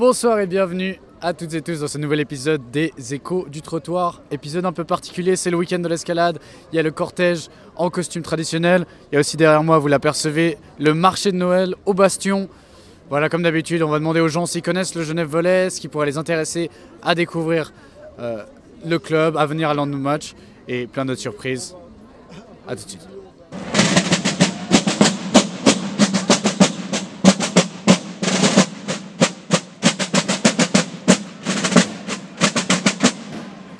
Bonsoir et bienvenue à toutes et tous dans ce nouvel épisode des Échos du Trottoir. Épisode un peu particulier, c'est le week-end de l'escalade. Il y a le cortège en costume traditionnel. Il y a aussi derrière moi, vous l'apercevez, le marché de Noël au Bastion. Voilà, comme d'habitude, on va demander aux gens s'ils connaissent le Genève Volley, ce qui pourrait les intéresser à découvrir le club, à venir à l'un de nos matchs et plein d'autres surprises. A tout de suite.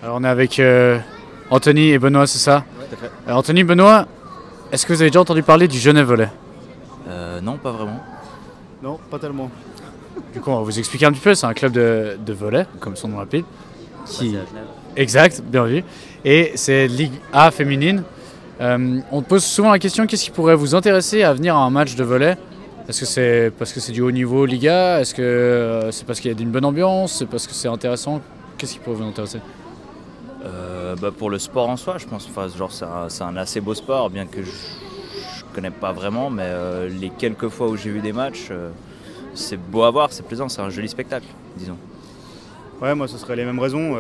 Alors on est avec Anthony et Benoît, c'est ça? Ouais, tout à fait. Alors Anthony, Benoît, est-ce que vous avez déjà entendu parler du Genève Volley? Non, pas vraiment. Non, pas tellement. Du coup, on va vous expliquer un petit peu. C'est un club de volley, comme son nom l'indique. Qui... à Genève. Exact, bien vu. Et c'est Ligue A féminine. On te pose souvent la question, qu'est-ce qui pourrait vous intéresser à venir à un match de volley? Est-ce que c'est parce que c'est du haut niveau Liga? Est-ce que c'est parce qu'il y a une bonne ambiance? C'est parce que c'est intéressant? Qu'est-ce qui pourrait vous intéresser? Pour le sport en soi, je pense. Enfin, genre, c'est un assez beau sport, bien que je connais pas vraiment, mais les quelques fois où j'ai vu des matchs, c'est beau à voir, c'est plaisant, c'est un joli spectacle, disons. Ouais, moi ce serait les mêmes raisons,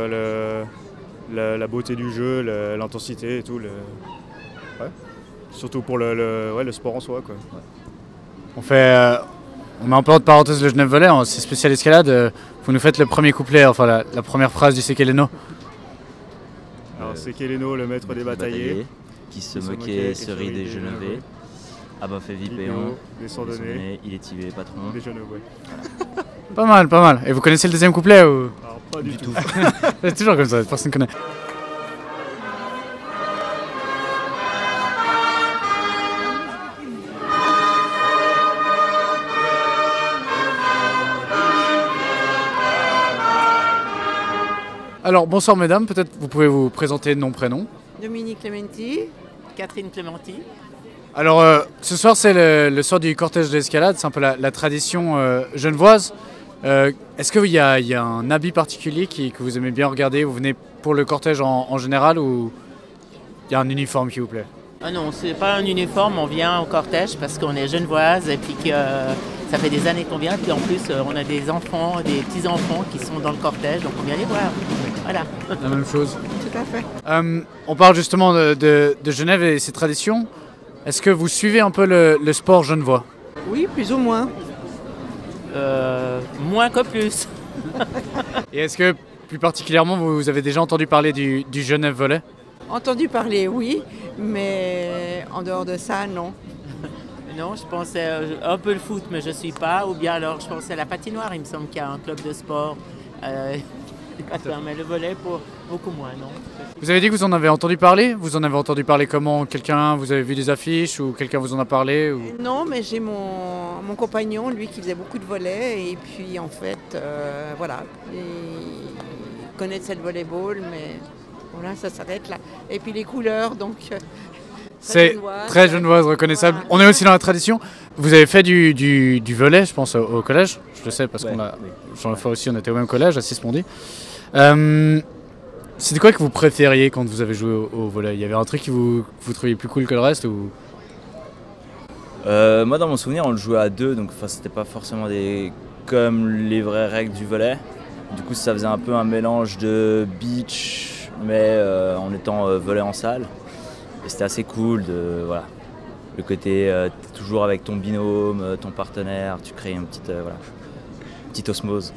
la beauté du jeu, l'intensité et tout. Ouais. Surtout pour le sport en soi, quoi. Ouais. On met un peu entre parenthèses le Genève Volley, c'est spécial escalade. Vous nous faites le premier couplet, enfin la première phrase du Sekeleno. Alors c'est Keleno, le maître des bataillés, qui se moquait, se rit des Genevais. Abba fait Vipéon, des Sandonnais, il est tivé patron. des Genevais. Ouais. Pas mal, pas mal. Et vous connaissez le deuxième couplet ou... Alors pas du tout. C'est toujours comme ça, personne ne connaît. Alors bonsoir mesdames, peut-être vous pouvez vous présenter nom, prénom. Dominique Clémenti, Catherine Clémenti. Alors ce soir c'est le soir du cortège de l'escalade, c'est un peu la tradition genevoise. Est-ce qu'il y a un habit particulier que vous aimez bien regarder? Vous venez pour le cortège en général ou il y a un uniforme qui vous plaît? Ah non, c'est pas un uniforme, on vient au cortège parce qu'on est genevoise et puis que ça fait des années qu'on vient. Puis en plus, on a des enfants, des petits-enfants qui sont dans le cortège, donc on vient les voir. Voilà. La même chose. Tout à fait. On parle justement de Genève et ses traditions. Est-ce que vous suivez un peu le sport genevois? Oui, plus ou moins. Moins que plus. Et est-ce que plus particulièrement vous avez déjà entendu parler du Genève Volley? Entendu parler, oui, mais en dehors de ça, non. Non, je pensais un peu le foot, mais je suis pas. Ou bien alors, je pensais à la patinoire. Il me semble qu'il y a un club de sport. Mais le volley, pour beaucoup moins, non. Vous avez dit que vous en avez entendu parler? Vous en avez entendu parler comment? Vous avez vu des affiches ou quelqu'un vous en a parlé ou... Non, mais j'ai mon compagnon, lui, qui faisait beaucoup de volley. Et puis, en fait, voilà, il connaissait le volleyball, mais voilà, ça s'arrête là. Et puis les couleurs, donc... C'est très genevoise, reconnaissable. Voilà. On est aussi dans la tradition. Vous avez fait du volley, je pense, au collège. Je le sais parce qu'on a... J'en ai fait aussi, on était au même collège, à Sismondi. C'était quoi que vous préfériez quand vous avez joué au volley? Il y avait un truc que vous trouviez plus cool que le reste ou... Moi, dans mon souvenir, on le jouait à deux, donc c'était pas forcément comme les vraies règles du volley. Du coup, ça faisait un peu un mélange de beach, mais en étant volley en salle. Et c'était assez cool, voilà. Le côté, t'es toujours avec ton binôme, ton partenaire, tu crées une petite osmose.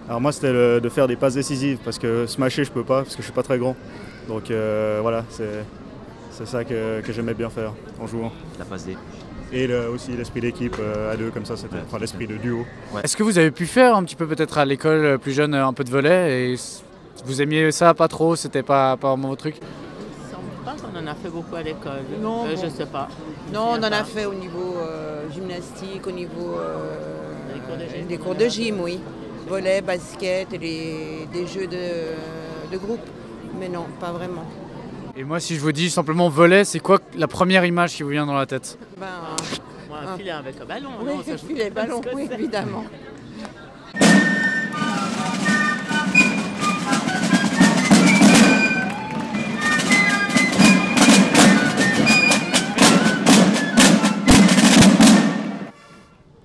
Alors moi c'était de faire des passes décisives, parce que smasher je peux pas, parce que je suis pas très grand. Donc voilà, c'est ça que j'aimais bien faire en jouant. La passe D. Et aussi l'esprit d'équipe à deux, comme ça, c'était l'esprit de duo. Ouais. Est-ce que vous avez pu faire un petit peu peut-être à l'école plus jeune un peu de volley et vous aimiez ça pas trop, c'était pas vraiment votre truc? Je pense qu'on en a fait beaucoup à l'école. Non, je sais pas. Non, on en a fait au niveau gymnastique, au niveau des cours de gym, oui. Volley, basket et des jeux de groupe. Mais non, pas vraiment. Et moi, si je vous dis simplement volley, c'est quoi la première image qui vous vient dans la tête? Moi, un filet avec un ballon. Oui, un filet ballon, oui, évidemment.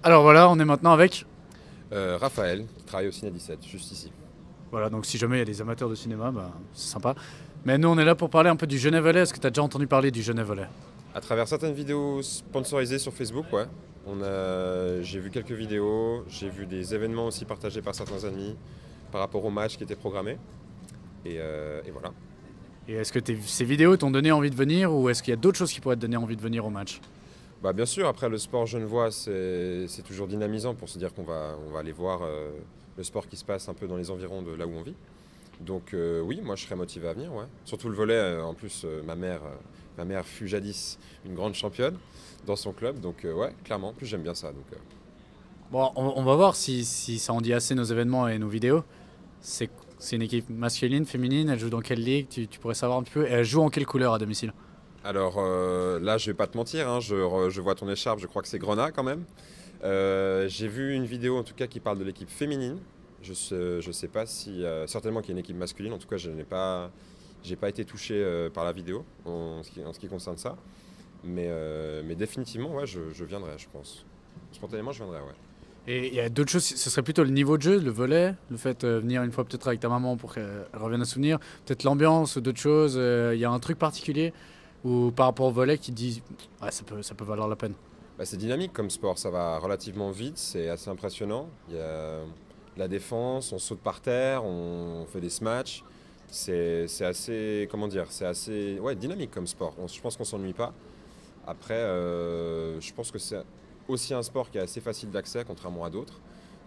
Alors voilà, on est maintenant avec Raphaël, qui travaille au Ciné 17, juste ici. Voilà, donc si jamais il y a des amateurs de cinéma, bah, c'est sympa. Mais nous, on est là pour parler un peu du Genève Volley. Est-ce que tu as déjà entendu parler du Genève Volley? À travers certaines vidéos sponsorisées sur Facebook, ouais. J'ai vu quelques vidéos, j'ai vu des événements aussi partagés par certains amis par rapport au match qui était programmé. Et voilà. Et est-ce que ces vidéos t'ont donné envie de venir ou est-ce qu'il y a d'autres choses qui pourraient te donner envie de venir au match? Bah, bien sûr, après le sport genevois, c'est toujours dynamisant pour se dire qu'on va aller voir le sport qui se passe un peu dans les environs de là où on vit. Donc oui, moi je serais motivé à venir, ouais. Surtout le volley, en plus ma mère fut jadis une grande championne dans son club, donc ouais, clairement, en plus j'aime bien ça. Donc, Bon, on va voir si ça en dit assez nos événements et nos vidéos. C'est une équipe masculine, féminine, elle joue dans quelle ligue? Tu pourrais savoir un petit peu. Et elle joue en quelle couleur à domicile? Alors là, je vais pas te mentir, hein, je vois ton écharpe, je crois que c'est Grenat quand même. J'ai vu une vidéo en tout cas qui parle de l'équipe féminine. Je sais pas si certainement qu'il y a une équipe masculine. En tout cas, j'ai pas été touché par la vidéo en ce qui concerne ça. Mais définitivement, ouais, je viendrai, je pense. Spontanément, je viendrai, ouais. Et il y a d'autres choses, ce serait plutôt le niveau de jeu, le volley, le fait de venir une fois peut-être avec ta maman pour qu'elle revienne à souvenir, peut-être l'ambiance ou d'autres choses. Il y a un truc particulier ou par rapport au volley qui dit ouais, ça peut valoir la peine. Bah, c'est dynamique comme sport, ça va relativement vite, c'est assez impressionnant. Il y a la défense, on saute par terre, on fait des smatchs. C'est assez, comment dire, c'est assez dynamique comme sport. Je pense qu'on ne s'ennuie pas. Après, je pense que c'est aussi un sport qui est assez facile d'accès, contrairement à d'autres.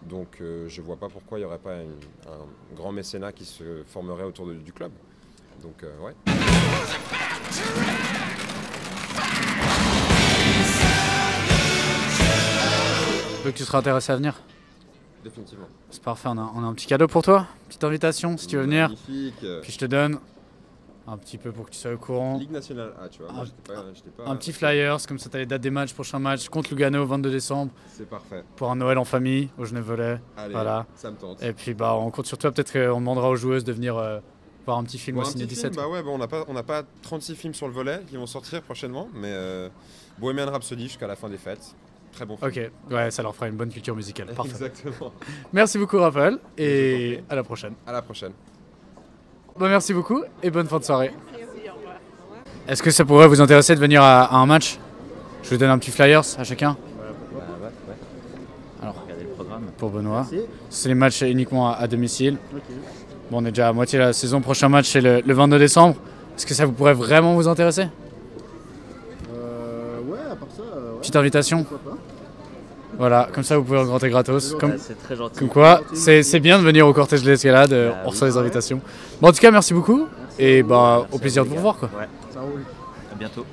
Donc je ne vois pas pourquoi il n'y aurait pas un grand mécénat qui se formerait autour du club. Donc ouais. Donc tu seras intéressé à venir? Définitivement. C'est parfait, on a un petit cadeau pour toi, petite invitation si tu veux venir. Magnifique. Puis je te donne un petit peu pour que tu sois au courant. Ligue nationale A, tu vois. Moi, j'étais pas, un petit flyers, comme ça tu as les dates des matchs, prochain match contre Lugano 22 décembre. C'est parfait. Pour un Noël en famille au Genève Volley. Allez, voilà. Ça me tente. Et puis bah on compte sur toi, peut-être qu'on demandera aux joueuses de venir voir un petit film au Ciné 17. Bah ouais, bon, on n'a pas 36 films sur le volley qui vont sortir prochainement, mais Bohemian Rhapsody jusqu'à la fin des fêtes. Très bon film. Ok, ouais, ça leur fera une bonne culture musicale. Parfait. Exactement. Merci beaucoup Raphaël et à la prochaine. À la prochaine. Bon, merci beaucoup et bonne fin de soirée. Est-ce que ça pourrait vous intéresser de venir à un match? Je vous donne un petit flyers à chacun. Ouais. Alors, Regardez le programme. pour Benoît, c'est les matchs uniquement à domicile. Okay. Bon, on est déjà à moitié de la saison. Prochain match c'est le 22 décembre. Est-ce que ça vous pourrait vraiment vous intéresser? Ouais, à part ça. Ouais. Petite invitation. Pourquoi pas. Voilà, comme ça vous pouvez rencontrer gratos. C'est très gentil. Comme quoi, c'est bien de venir au cortège de l'escalade, on reçoit les invitations. Bon, en tout cas, merci beaucoup et bah, au plaisir de vous revoir. Quoi. Ouais. Ça roule. À bientôt.